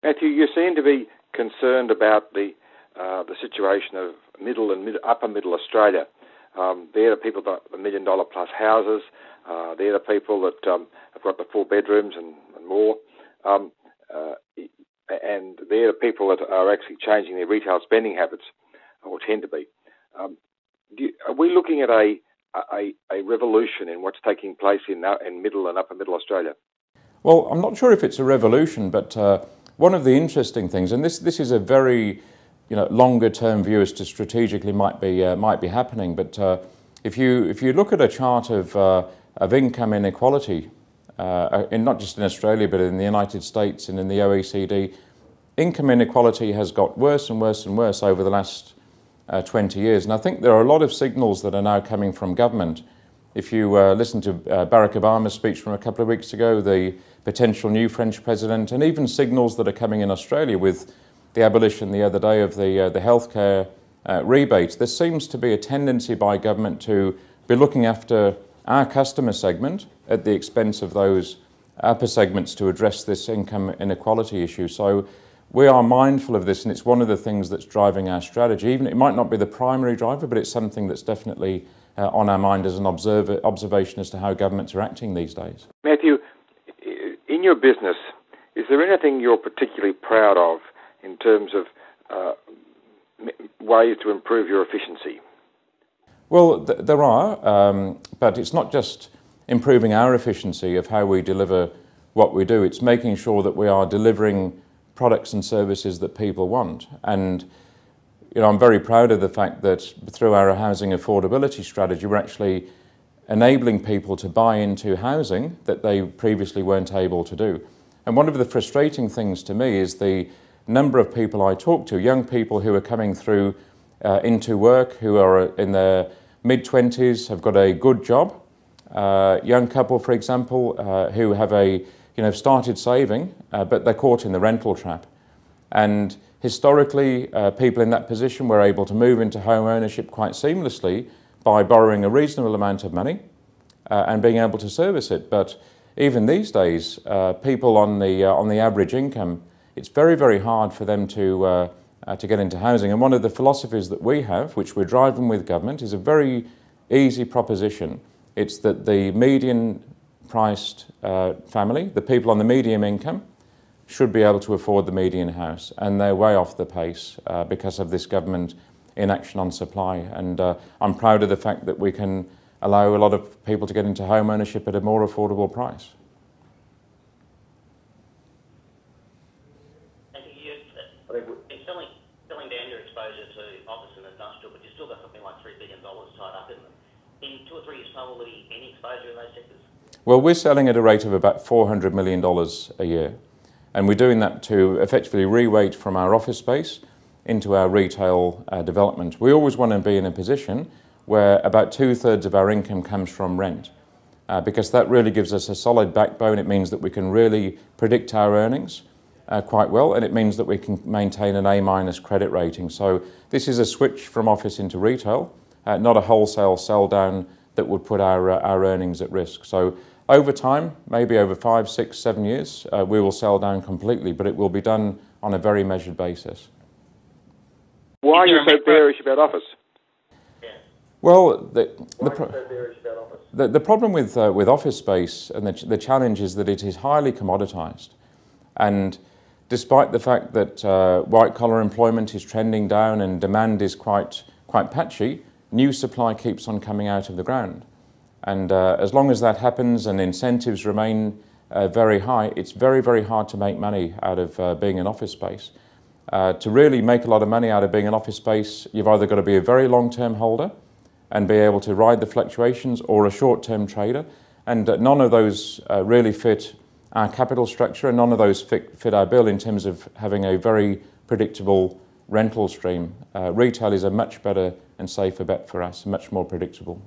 Matthew, you seem to be concerned about the situation of upper middle Australia. They're the people that the $1 million plus houses. They're the people that have got the 4 bedrooms and more. And they're the people that are actually changing their retail spending habits, or tend to be. Are we looking at a revolution in what's taking place in middle and upper middle Australia? Well, I'm not sure if it's a revolution, but one of the interesting things, and this is a very longer term view as to strategically might be happening, but if you look at a chart of income inequality, not just in Australia but in the United States and in the OECD, income inequality has got worse and worse and worse over the last 20 years. And I think there are a lot of signals that are now coming from government. If you listen to Barack Obama's speech from a couple of weeks ago, the potential new French president, and even signals that are coming in Australia with the abolition the other day of the healthcare rebates, there seems to be a tendency by government to be looking after our customer segment at the expense of those upper segments to address this income inequality issue. So we are mindful of this, and it's one of the things that's driving our strategy. Even it might not be the primary driver, but it's something that's definitely on our mind as an observation as to how governments are acting these days. Matthew, in your business, is there anything you're particularly proud of in terms of ways to improve your efficiency? Well, there are, but it's not just improving our efficiency of how we deliver what we do. It's making sure that we are delivering products and services that people want. And I'm very proud of the fact that through our housing affordability strategy, we're actually enabling people to buy into housing that they previously weren't able to do. And one of the frustrating things to me is the number of people I talk to, young people who are coming through into work, who are in their mid-20s, have got a good job, young couple, for example, who have started saving, but they're caught in the rental trap. And historically, people in that position were able to move into home ownership quite seamlessly by borrowing a reasonable amount of money and being able to service it. But even these days, people on the average income, it's very, very hard for them to get into housing. And one of the philosophies that we have, which we're driving with government, is a very easy proposition. It's that the median-priced family, the people on the medium income, should be able to afford the median house, and they're way off the pace because of this government inaction on supply. And I'm proud of the fact that we can allow a lot of people to get into home ownership at a more affordable price. It's selling down your exposure to office and industrial, but you've still got something like $3 billion tied up in them. In 2 or 3 years' time, will there be any exposure in those sectors? Well, we're selling at a rate of about $400 million a year. And we're doing that to effectively reweight from our office space into our retail development. We always want to be in a position where about 2/3 of our income comes from rent, because that really gives us a solid backbone. It means that we can really predict our earnings quite well, and it means that we can maintain an A- credit rating. So this is a switch from office into retail, not a wholesale sell down that would put our earnings at risk. So over time, maybe over 5, 6, 7 years, we will sell down completely, but it will be done on a very measured basis. Why are you so bearish about office? Well, the problem with office space and the challenge is that it is highly commoditized. And despite the fact that white-collar employment is trending down and demand is quite patchy, new supply keeps on coming out of the ground. And as long as that happens and incentives remain very high, it's very, very hard to make money out of being an office space. To really make a lot of money out of being an office space, you've either got to be a very long-term holder and be able to ride the fluctuations, or a short-term trader. And none of those really fit our capital structure, and none of those fit our bill in terms of having a very predictable rental stream. Retail is a much better and safer bet for us, much more predictable.